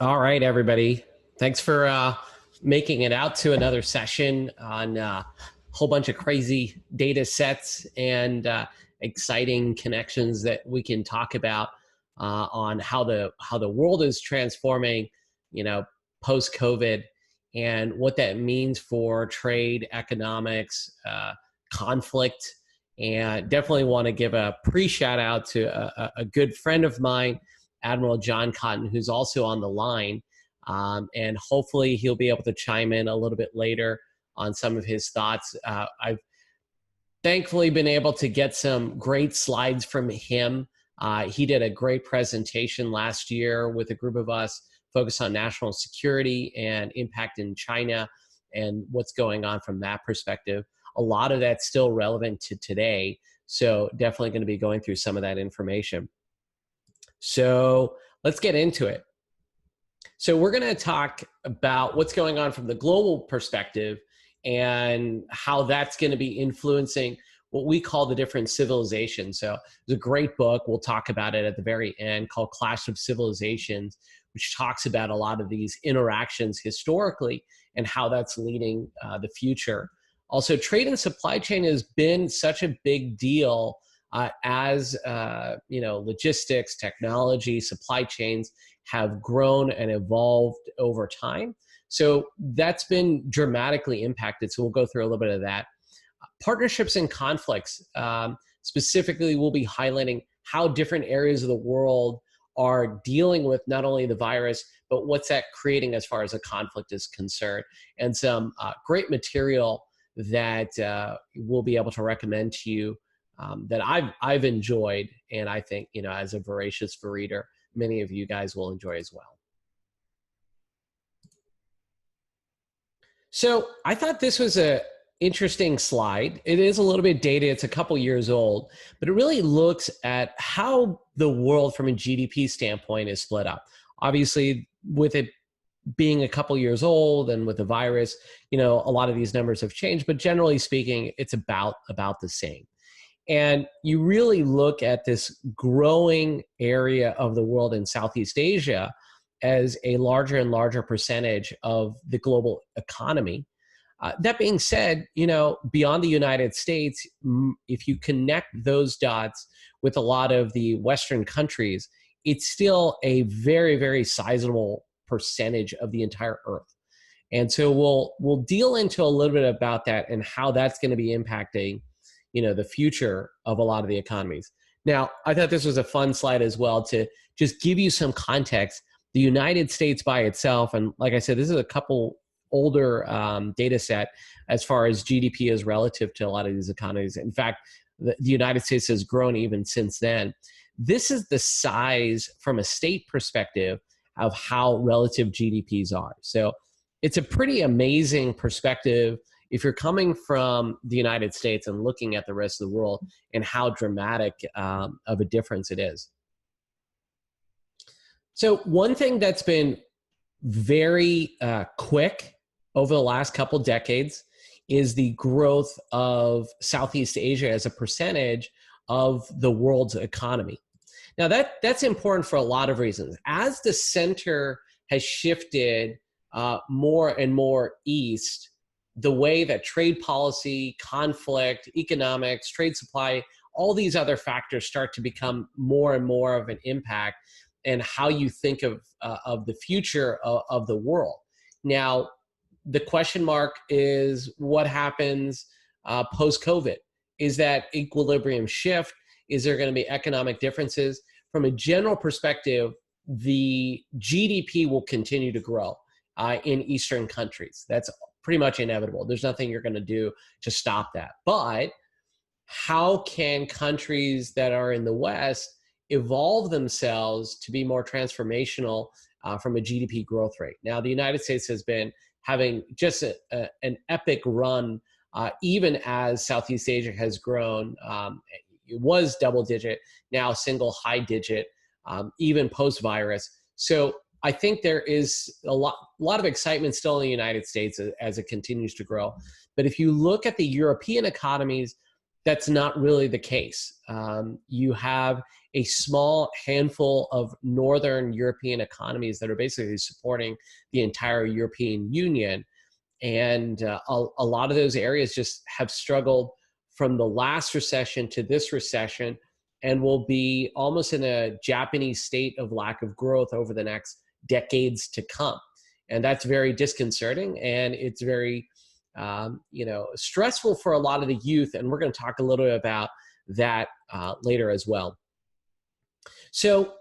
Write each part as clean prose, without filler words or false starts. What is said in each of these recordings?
All right, everybody. Thanks for making it out to another session on a whole bunch of crazy data sets and exciting connections that we can talk about on how the world is transforming, you know, post COVID, and what that means for trade, economics, conflict. And definitely want to give a pre shout out to a good friend of mine, Admiral John Cotton, who's also on the line. And hopefully he'll be able to chime in a little bit later on some of his thoughts. I've thankfully been able to get some great slides from him. He did a great presentation last year with a group of us focused on national security and impact in China and what's going on from that perspective. A lot of that's still relevant to today. So definitely going to be going through some of that information. So let's get into it. So we're going to talk about what's going on from the global perspective and how that's going to be influencing what we call the different civilizations. So there's a great book, we'll talk about it at the very end, called Clash of Civilizations, which talks about a lot of these interactions historically and how that's leading the future. Also, trade and supply chain has been such a big deal as logistics, technology, supply chains have grown and evolved over time. So that's been dramatically impacted. So we'll go through a little bit of that. Partnerships and conflicts. Specifically, we'll be highlighting how different areas of the world are dealing with not only the virus, but what's that creating as far as a conflict is concerned. And some great material that we'll be able to recommend to you that I've enjoyed, and I think, as a voracious reader, many of you guys will enjoy as well. So I thought this was a interesting slide. It is a little bit dated. It's a couple years old, but it really looks at how the world from a GDP standpoint is split up. Obviously, with it being a couple years old and with the virus, a lot of these numbers have changed, but generally speaking, it's about the same. And you really look at this growing area of the world in Southeast Asia as a larger and larger percentage of the global economy. That being said, beyond the United States, if you connect those dots with a lot of the Western countries, it's still a very, very sizable percentage of the entire Earth. And so we'll deal into a little bit about that and how that's going to be impacting the future of a lot of the economies. Now, I thought this was a fun slide as well to just give you some context. The United States by itself, and like I said, this is a couple older data set as far as GDP is relative to a lot of these economies. In fact, the United States has grown even since then. This is the size from a state perspective of how relative GDPs are. So it's a pretty amazing perspective if you're coming from the United States and looking at the rest of the world and how dramatic of a difference it is. So one thing that's been very quick over the last couple decades is the growth of Southeast Asia as a percentage of the world's economy. Now that's important for a lot of reasons. As the center has shifted more and more east, the way that trade policy, conflict, economics, trade supply, all these other factors start to become more and more of an impact and how you think of the future of the world. Now, the question mark is what happens post-COVID? Is that equilibrium shift? Is there going to be economic differences? From a general perspective, the GDP will continue to grow in Eastern countries. That's pretty much inevitable. There's nothing you're going to do to stop that. But how can countries that are in the West evolve themselves to be more transformational from a GDP growth rate? Now, the United States has been having just an epic run, even as Southeast Asia has grown. It was double digit, now single high digit, even post-virus. So I think there is a lot of excitement still in the United States as it continues to grow. But if you look at the European economies, that's not really the case. You have a small handful of Northern European economies that are basically supporting the entire European Union. And a lot of those areas just have struggled from the last recession to this recession, and will be almost in a Japanese state of lack of growth over the next decades to come. And that's very disconcerting, and it's very stressful for a lot of the youth. And we're going to talk a little bit about that later as well. So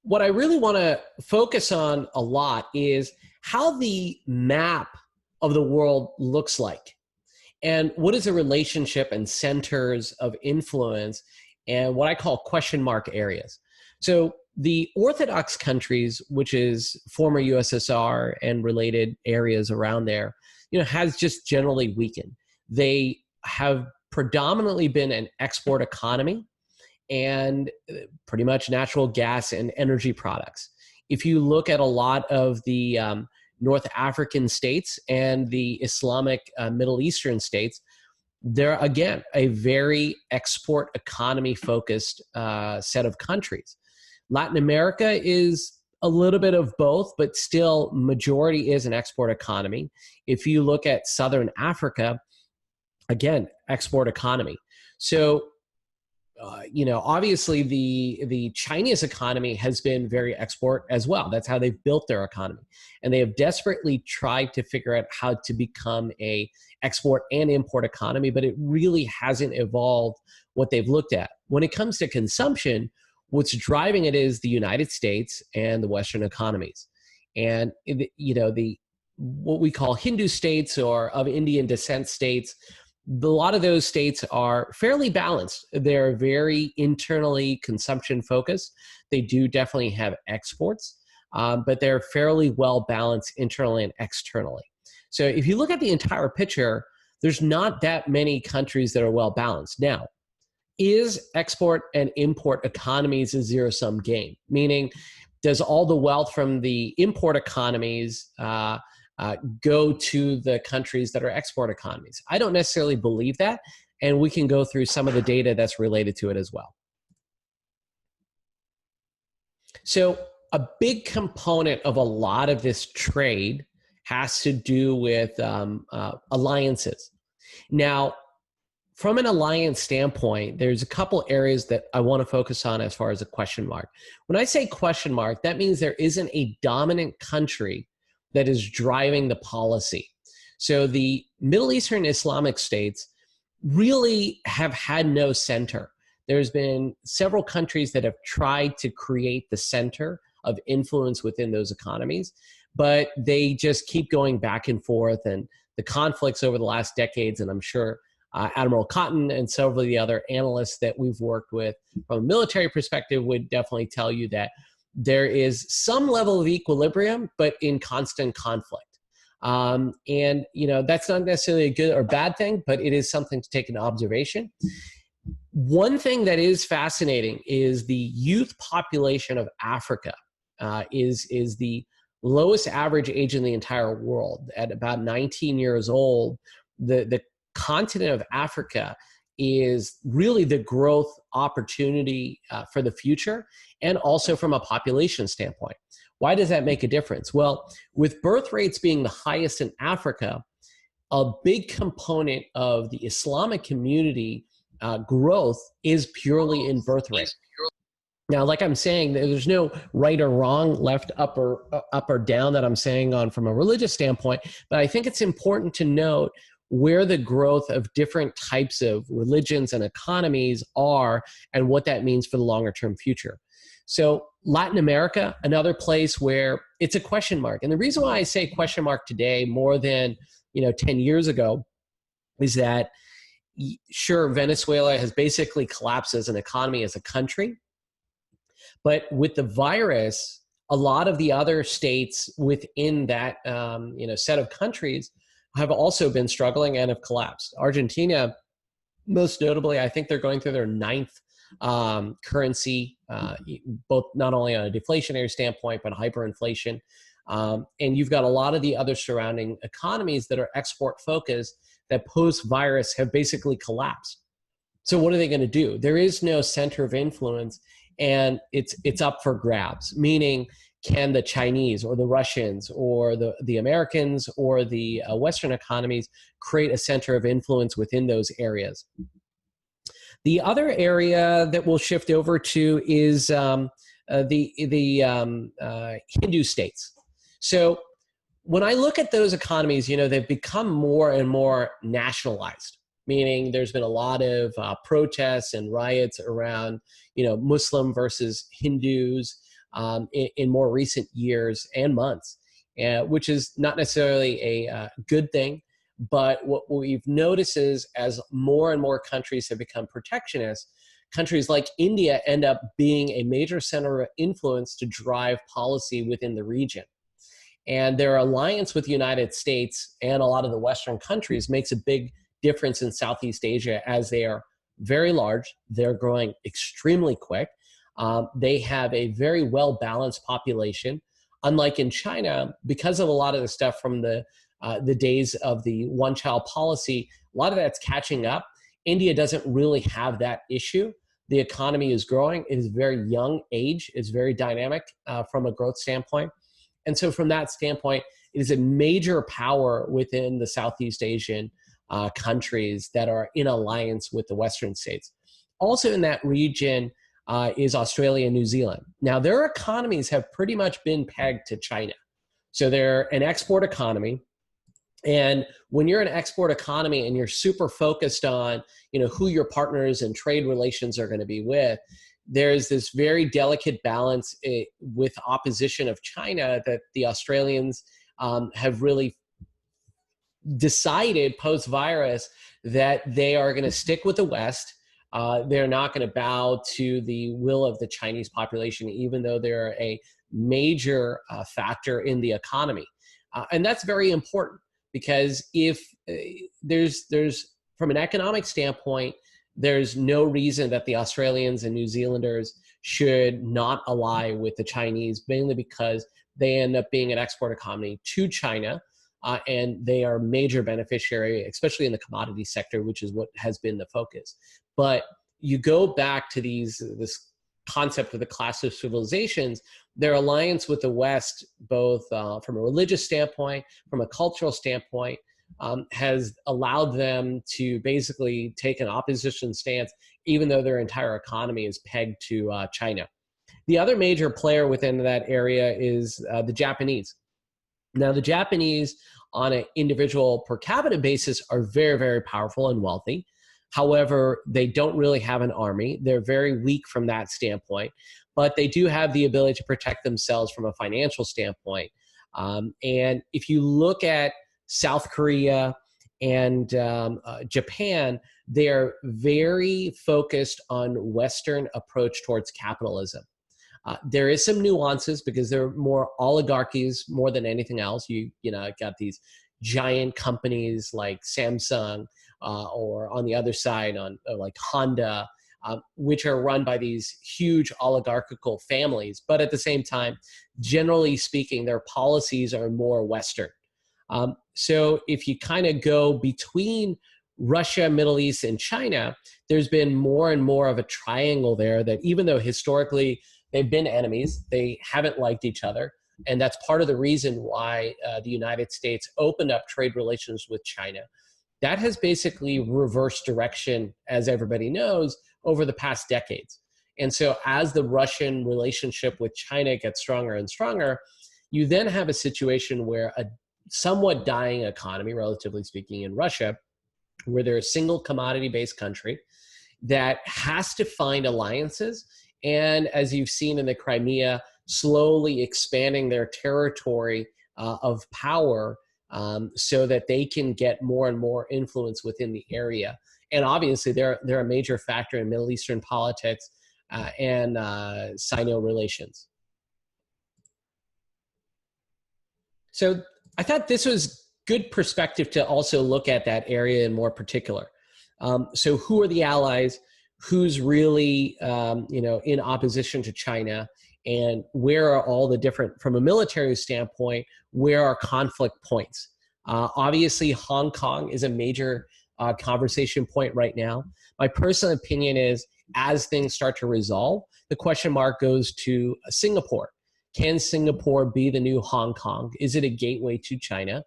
what I really want to focus on a lot is how the map of the world looks like, and what is the relationship and centers of influence, and what I call question mark areas. So the Orthodox countries, which is former USSR and related areas around there, has just generally weakened. They have predominantly been an export economy, and pretty much natural gas and energy products. If you look at a lot of the North African states and the Islamic Middle Eastern states, they're, again, a very export economy focused set of countries. Latin America is a little bit of both, but still majority is an export economy. If you look at Southern Africa, again, export economy. So obviously the Chinese economy has been very export as well. That's how they've built their economy. And they have desperately tried to figure out how to become a export and import economy, but it really hasn't evolved what they've looked at. When it comes to consumption, what's driving it is the United States and the Western economies. And, what we call Hindu states or of Indian descent states, a lot of those states are fairly balanced. They're very internally consumption focused. They do definitely have exports, but they're fairly well balanced internally and externally. So if you look at the entire picture, there's not that many countries that are well balanced. Now, is export and import economies a zero-sum game? Meaning, does all the wealth from the import economies go to the countries that are export economies? I don't necessarily believe that, and we can go through some of the data that's related to it as well. So a big component of a lot of this trade has to do with alliances. Now, from an alliance standpoint, there's a couple areas that I want to focus on as far as a question mark. When I say question mark, that means there isn't a dominant country that is driving the policy. So the Middle Eastern Islamic states really have had no center. There's been several countries that have tried to create the center of influence within those economies, but they just keep going back and forth. And the conflicts over the last decades, and I'm sure Admiral Cotton and several of the other analysts that we've worked with from a military perspective would definitely tell you that there is some level of equilibrium, but in constant conflict. And, that's not necessarily a good or bad thing, but it is something to take into observation. One thing that is fascinating is the youth population of Africa is the lowest average age in the entire world at about 19 years old. The continent of Africa is really the growth opportunity for the future, and also from a population standpoint. Why does that make a difference? Well, with birth rates being the highest in Africa, a big component of the Islamic community growth is purely in birth rate. Now, like I'm saying, there's no right or wrong, left, up or down that I'm saying on from a religious standpoint, but I think it's important to note where the growth of different types of religions and economies are and what that means for the longer term future. So Latin America, another place where it's a question mark. And the reason why I say question mark today more than 10 years ago is that, sure, Venezuela has basically collapsed as an economy, as a country. But with the virus, a lot of the other states within that set of countries have also been struggling and have collapsed. Argentina, most notably, I think they're going through their ninth currency, both not only on a deflationary standpoint, but hyperinflation. And you've got a lot of the other surrounding economies that are export focused that post-virus have basically collapsed. So what are they going to do? There is no center of influence and it's up for grabs, meaning can the Chinese or the Russians or the Americans or the Western economies create a center of influence within those areas? The other area that we'll shift over to is the Hindu states. So when I look at those economies, they've become more and more nationalized, meaning there's been a lot of protests and riots around, Muslim versus Hindus in more recent years and months, which is not necessarily a good thing. But what we've noticed is as more and more countries have become protectionist, countries like India end up being a major center of influence to drive policy within the region. And their alliance with the United States and a lot of the Western countries makes a big difference in Southeast Asia, as they are very large. They're growing extremely quick. They have a very well-balanced population. Unlike in China, because of a lot of the stuff from the days of the one-child policy, a lot of that's catching up. India doesn't really have that issue. The economy is growing. It is very young age. It's very dynamic from a growth standpoint. And so from that standpoint, it is a major power within the Southeast Asian countries that are in alliance with the Western states. Also in that region is Australia and New Zealand. Now, their economies have pretty much been pegged to China. So they're an export economy. And when you're an export economy and you're super focused on, who your partners and trade relations are going to be with, there's this very delicate balance with opposition of China that the Australians have really decided post-virus that they are going to stick with the West. They're not going to bow to the will of the Chinese population, even though they're a major factor in the economy. And that's very important, because if there's from an economic standpoint, there's no reason that the Australians and New Zealanders should not ally with the Chinese, mainly because they end up being an export economy to China, and they are a major beneficiary, especially in the commodity sector, which is what has been the focus. But you go back to this concept of the clash of civilizations. Their alliance with the West, both from a religious standpoint, from a cultural standpoint, has allowed them to basically take an opposition stance, even though their entire economy is pegged to China. The other major player within that area is the Japanese. Now, the Japanese, on an individual per capita basis, are very, very powerful and wealthy. However, they don't really have an army. They're very weak from that standpoint, but they do have the ability to protect themselves from a financial standpoint. And if you look at South Korea and Japan, they are very focused on Western approach towards capitalism. There is some nuances because they're more oligarchies more than anything else. You got these giant companies like Samsung, or on the other side like Honda, which are run by these huge oligarchical families. But at the same time, generally speaking, their policies are more Western. So if you kind of go between Russia, Middle East, and China, there's been more and more of a triangle there that, even though historically they've been enemies, they haven't liked each other. And that's part of the reason why the United States opened up trade relations with China. That has basically reversed direction, as everybody knows, over the past decades. And so as the Russian relationship with China gets stronger and stronger, you then have a situation where a somewhat dying economy, relatively speaking, in Russia, where they're a single commodity-based country that has to find alliances. And as you've seen in the Crimea, slowly expanding their territory of power so that they can get more and more influence within the area. And obviously, they're a major factor in Middle Eastern politics and Sino relations. So I thought this was good perspective to also look at that area in more particular. So who are the allies? Who's really in opposition to China? And where are all the different, from a military standpoint, where are conflict points? Obviously, Hong Kong is a major conversation point right now. My personal opinion is, as things start to resolve, the question mark goes to Singapore. Can Singapore be the new Hong Kong? Is it a gateway to China?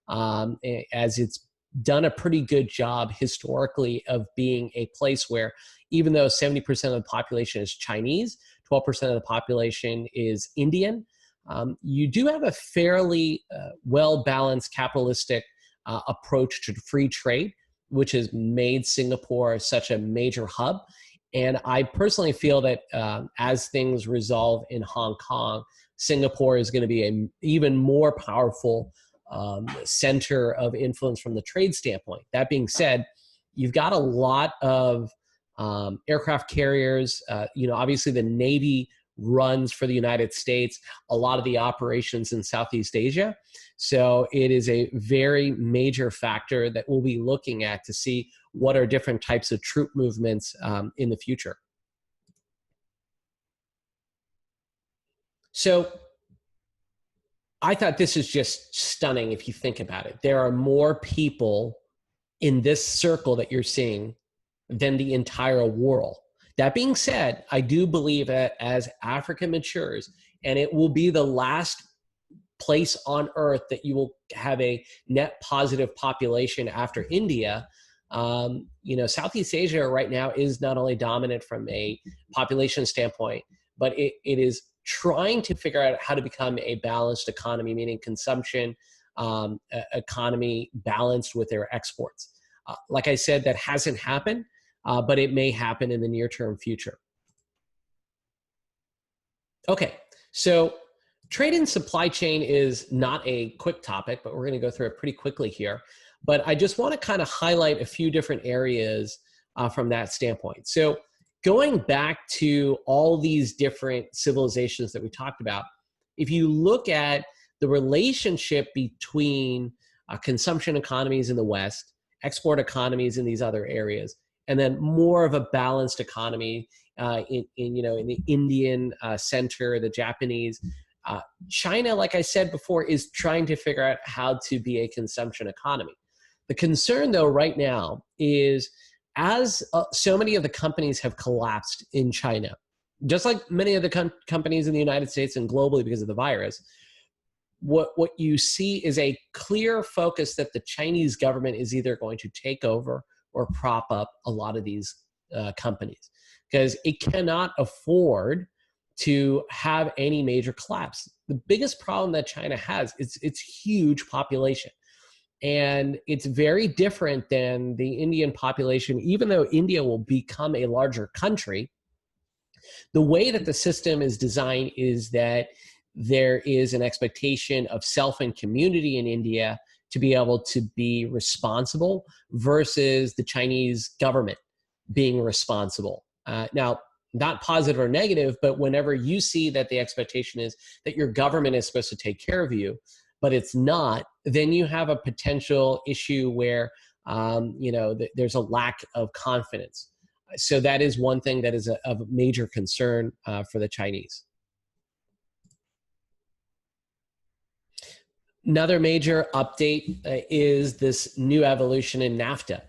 As it's done a pretty good job historically of being a place where, even though 70% of the population is Chinese, 12% of the population is Indian, you do have a fairly well-balanced capitalistic approach to free trade, which has made Singapore such a major hub. And I personally feel that as things resolve in Hong Kong, Singapore is going to be an even more powerful center of influence from the trade standpoint. That being said, you've got a lot of aircraft carriers. Obviously the Navy runs for the United States, a lot of the operations in Southeast Asia. So it is a very major factor that we'll be looking at to see what are different types of troop movements in the future. So I thought this is just stunning if you think about it. There are more people in this circle that you're seeing than the entire world. That being said, I do believe that as Africa matures, and it will be the last place on earth that you will have a net positive population after India. Southeast Asia right now is not only dominant from a population standpoint, but it is trying to figure out how to become a balanced economy, meaning consumption economy balanced with their exports. Like I said, that hasn't happened, but it may happen in the near-term future. Okay, so trade and supply chain is not a quick topic, but we're going to go through it pretty quickly here. But I just want to kind of highlight a few different areas from that standpoint. So going back to all these different civilizations that we talked about, if you look at the relationship between consumption economies in the West, export economies in these other areas, and then more of a balanced economy in the Indian center, the Japanese. China, like I said before, is trying to figure out how to be a consumption economy. The concern, though, right now is as so many of the companies have collapsed in China, just like many of the companies in the United States and globally because of the virus, what you see is a clear focus that the Chinese government is either going to take over or prop up a lot of these companies because it cannot afford to have any major collapse. The biggest problem that China has is its huge population. And it's very different than the Indian population. Even though India will become a larger country, the way that the system is designed is that there is an expectation of self and community in India to be able to be responsible versus the Chinese government being responsible. Now, not positive or negative, but whenever you see that the expectation is that your government is supposed to take care of you, but it's not, then you have a potential issue where there's a lack of confidence. So that is one thing that is of major concern for the Chinese. Another major update is this new evolution in NAFTA.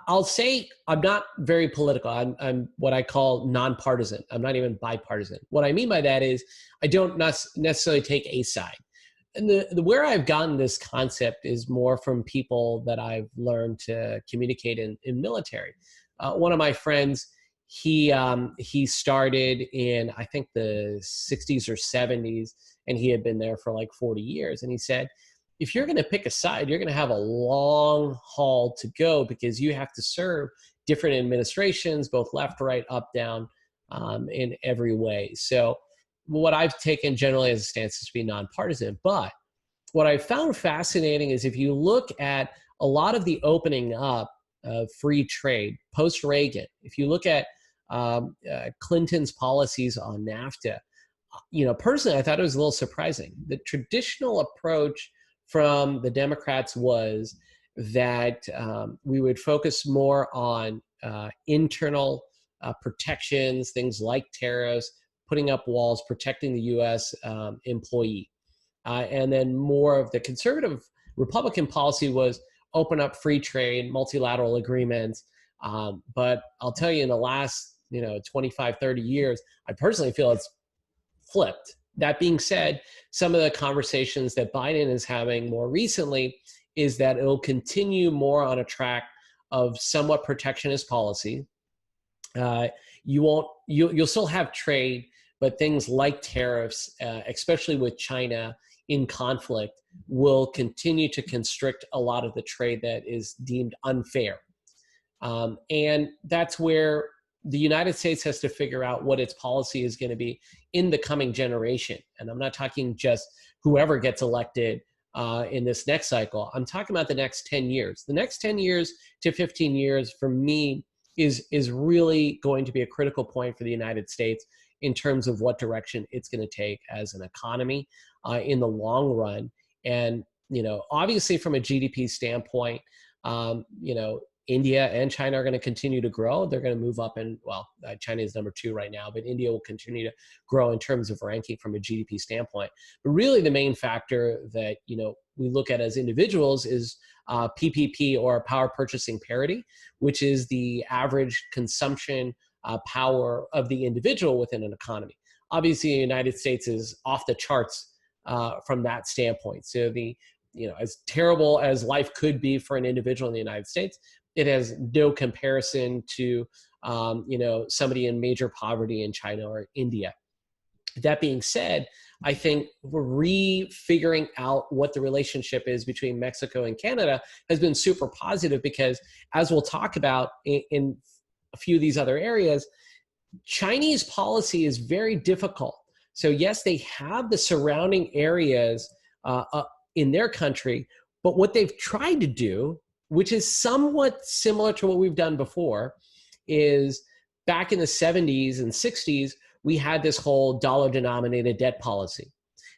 I'll say I'm not very political. I'm what I call nonpartisan. I'm not even bipartisan. What I mean by that is I don't necessarily take a side. And the where I've gotten this concept is more from people that I've learned to communicate in military. One of my friends, he started in, I think, the 60s or 70s, and he had been there for like 40 years. And he said, if you're going to pick a side, you're going to have a long haul to go because you have to serve different administrations, both left, right, up, down, in every way. So what I've taken generally as a stance is to be nonpartisan. But what I found fascinating is if you look at a lot of the opening up of free trade post-Reagan, if you look at Clinton's policies on NAFTA, personally, I thought it was a little surprising. The traditional approach from the Democrats was that we would focus more on internal protections, things like tariffs, putting up walls, protecting the U.S. Employee. And then more of the conservative Republican policy was open up free trade, multilateral agreements. But I'll tell you, in the last 25, 30 years. I personally feel it's flipped. That being said, some of the conversations that Biden is having more recently is that it'll continue more on a track of somewhat protectionist policy. You'll still have trade, but things like tariffs, especially with China in conflict, will continue to constrict a lot of the trade that is deemed unfair. And that's where the United States has to figure out what its policy is going to be in the coming generation. And I'm not talking just whoever gets elected in this next cycle. I'm talking about the next 10 years. The next 10 years to 15 years for me is really going to be a critical point for the United States in terms of what direction it's going to take as an economy in the long run. And, obviously from a GDP standpoint, India and China are going to continue to grow. They're going to move up China is number 2 right now, but India will continue to grow in terms of ranking from a GDP standpoint. But really the main factor that, we look at as individuals is PPP, or power purchasing parity, which is the average consumption power of the individual within an economy. Obviously, the United States is off the charts from that standpoint. So as terrible as life could be for an individual in the United States, it has no comparison to, somebody in major poverty in China or India. That being said, I think refiguring out what the relationship is between Mexico and Canada has been super positive because, as we'll talk about in a few of these other areas, Chinese policy is very difficult. So yes, they have the surrounding areas in their country, but what they've tried to do, which is somewhat similar to what we've done before, is back in the 70s and 60s, we had this whole dollar-denominated debt policy.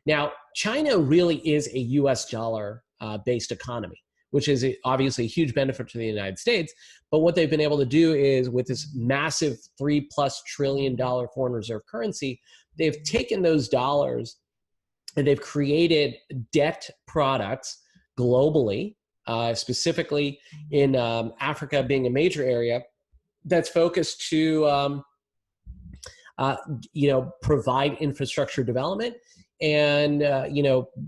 Now, China really is a US dollar-based economy, which is obviously a huge benefit to the United States. But what they've been able to do is, with this massive $3+ trillion foreign reserve currency, they've taken those dollars and they've created debt products globally, specifically in Africa being a major area, that's focused to provide infrastructure development and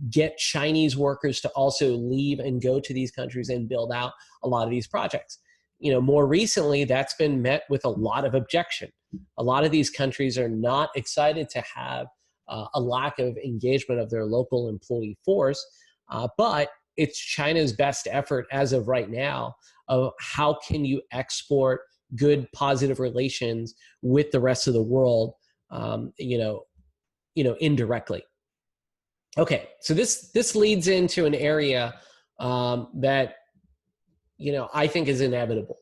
get Chinese workers to also leave and go to these countries and build out a lot of these projects. More recently, that's been met with a lot of objection. A lot of these countries are not excited to have a lack of engagement of their local employee force, but it's China's best effort as of right now of how can you export good, positive relations with the rest of the world, indirectly. Okay, so this leads into an area that I think is inevitable.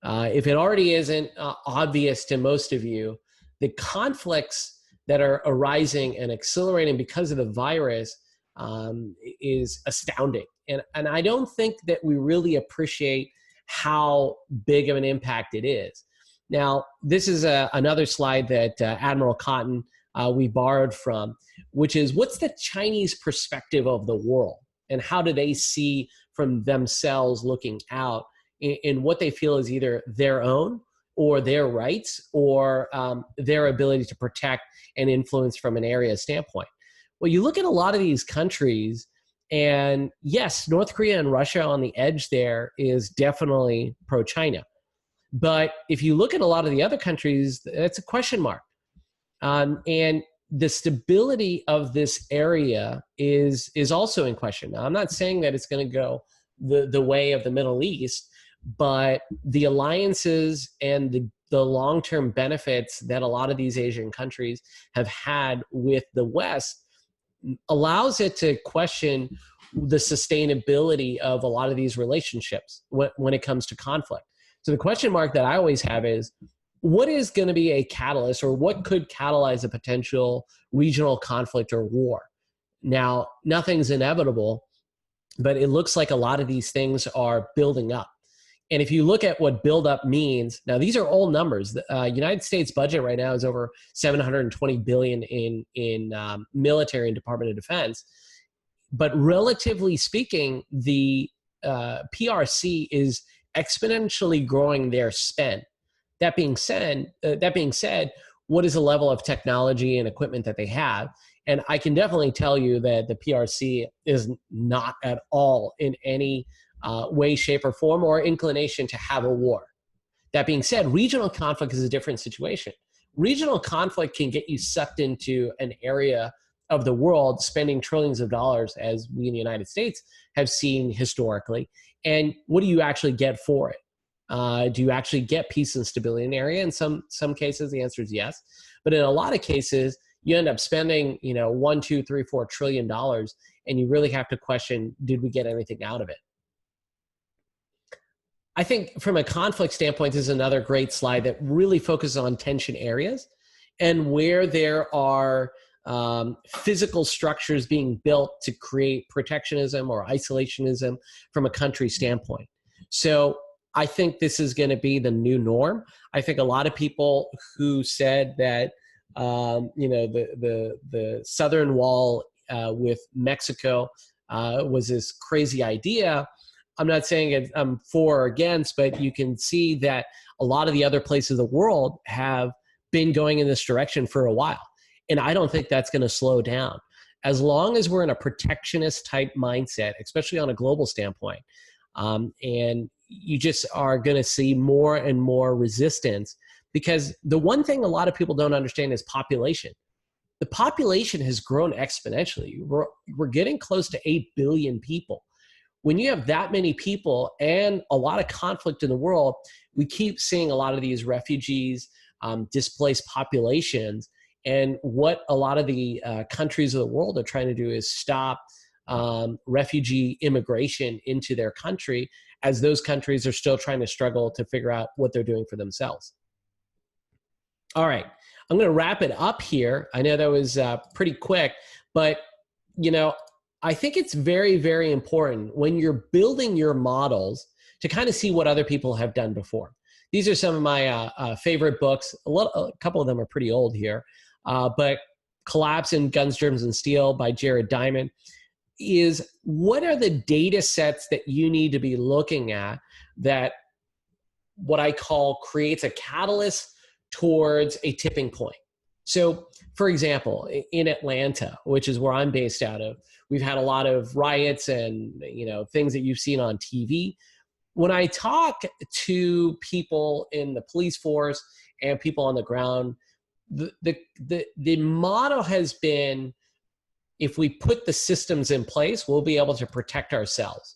If it already isn't obvious to most of you, the conflicts that are arising and accelerating because of the virus is astounding. And I don't think that we really appreciate how big of an impact it is. Now, this is another slide that Admiral Cotton we borrowed from, which is what's the Chinese perspective of the world and how do they see from themselves looking out in what they feel is either their own or their rights or their ability to protect and influence from an area standpoint. Well, you look at a lot of these countries, and yes, North Korea and Russia on the edge there is definitely pro-China. But if you look at a lot of the other countries, it's a question mark. And the stability of this area is also in question. Now, I'm not saying that it's going to go the way of the Middle East, but the alliances and the long-term benefits that a lot of these Asian countries have had with the West allows it to question the sustainability of a lot of these relationships when it comes to conflict. So the question mark that I always have is, what is going to be a catalyst, or what could catalyze a potential regional conflict or war? Now, nothing's inevitable, but it looks like a lot of these things are building up. And if you look at what build up means, now these are old numbers. The United States budget right now is over $720 billion in military and Department of Defense. But relatively speaking, the PRC is exponentially growing their spend. That being said, what is the level of technology and equipment that they have? And I can definitely tell you that the PRC is not at all in any way, shape, or form or inclination to have a war. That being said, regional conflict is a different situation. Regional conflict can get you sucked into an area of the world spending trillions of dollars, as we in the United States have seen historically. And what do you actually get for it? Do you actually get peace and stability in the area? In some cases, the answer is yes. But in a lot of cases, you end up spending, $1, $2, $3, $4 trillion, and you really have to question, did we get anything out of it? I think from a conflict standpoint, this is another great slide that really focuses on tension areas and where there are physical structures being built to create protectionism or isolationism from a country standpoint. So I think this is going to be the new norm. I think a lot of people who said that the southern wall with Mexico was this crazy idea. I'm not saying I'm for or against, but you can see that a lot of the other places of the world have been going in this direction for a while. And I don't think that's going to slow down. As long as we're in a protectionist type mindset, especially on a global standpoint, and you just are going to see more and more resistance, because the one thing a lot of people don't understand is population. The population has grown exponentially. We're getting close to 8 billion people. When you have that many people and a lot of conflict in the world, we keep seeing a lot of these refugees, displaced populations. And what a lot of the countries of the world are trying to do is stop refugee immigration into their country, as those countries are still trying to struggle to figure out what they're doing for themselves. All right, I'm going to wrap it up here. I know that was pretty quick, but I think it's very, very important when you're building your models to kind of see what other people have done before. These are some of my favorite books. A couple of them are pretty old here, but Collapse in Guns, Germs, and Steel by Jared Diamond is, what are the data sets that you need to be looking at that what I call creates a catalyst towards a tipping point. So, for example, in Atlanta, which is where I'm based out of, we've had a lot of riots and things that you've seen on TV. When I talk to people in the police force and people on the ground, the motto has been, if we put the systems in place, we'll be able to protect ourselves.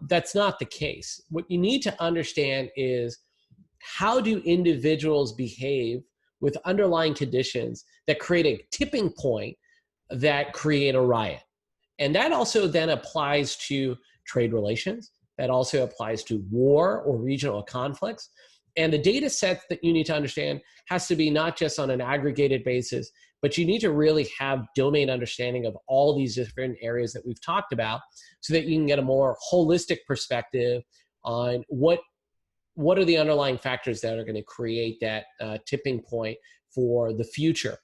That's not the case. What you need to understand is, how do individuals behave with underlying conditions that create a tipping point that create a riot? And that also then applies to trade relations. That also applies to war or regional conflicts. And the data set that you need to understand has to be not just on an aggregated basis, but you need to really have domain understanding of all these different areas that we've talked about, so that you can get a more holistic perspective on what are the underlying factors that are going to create that tipping point for the future.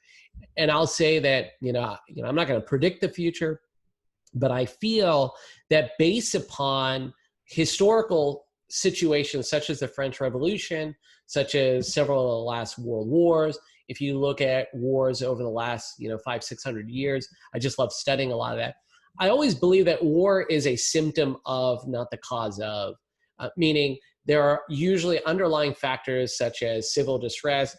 And I'll say that, I'm not going to predict the future, but I feel that based upon historical situations such as the French Revolution, such as several of the last world wars, if you look at wars over the last 500-600 years, I just love studying a lot of that. I always believe that war is a symptom of, not the cause of, meaning there are usually underlying factors such as civil distress.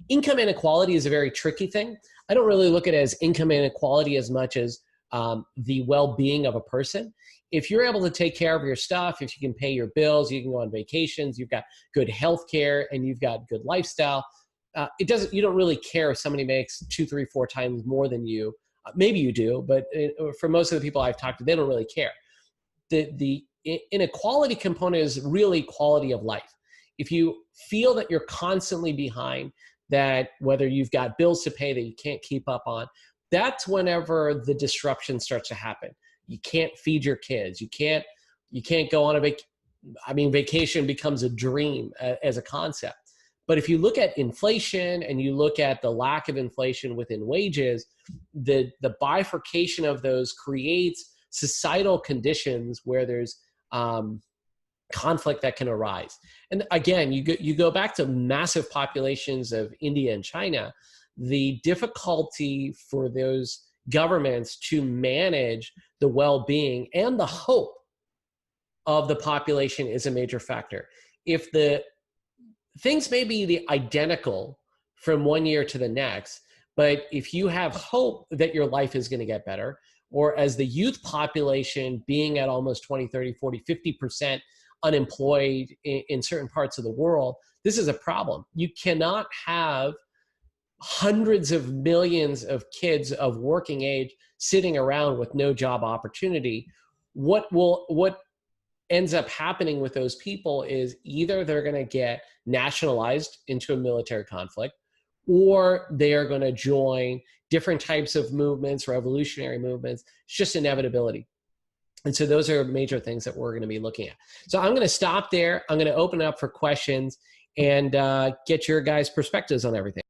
Income inequality is a very tricky thing. I don't really look at it as income inequality as much as the well-being of a person. If you're able to take care of your stuff, if you can pay your bills, you can go on vacations, you've got good health care, and you've got good lifestyle, you don't really care if somebody makes 2, 3, 4 times more than you. Maybe you do, but for most of the people I've talked to, they don't really care. The inequality component is really quality of life. If you feel that you're constantly behind, that whether you've got bills to pay that you can't keep up on, that's whenever the disruption starts to happen. You can't feed your kids. You can't go on vacation becomes a dream as a concept. But if you look at inflation and you look at the lack of inflation within wages, the bifurcation of those creates societal conditions where there's conflict that can arise. And again, you go back to massive populations of India and China, the difficulty for those governments to manage the well-being and the hope of the population is a major factor. If the things may be identical from one year to the next, but if you have hope that your life is going to get better, or as the youth population being at almost 20, 30, 40, 50% unemployed in certain parts of the world, this is a problem. You cannot have hundreds of millions of kids of working age sitting around with no job opportunity. What ends up happening with those people is either they're going to get nationalized into a military conflict, or they are going to join different types of movements, revolutionary movements. It's just inevitability. And so those are major things that we're going to be looking at. So I'm going to stop there. I'm going to open it up for questions and get your guys' perspectives on everything.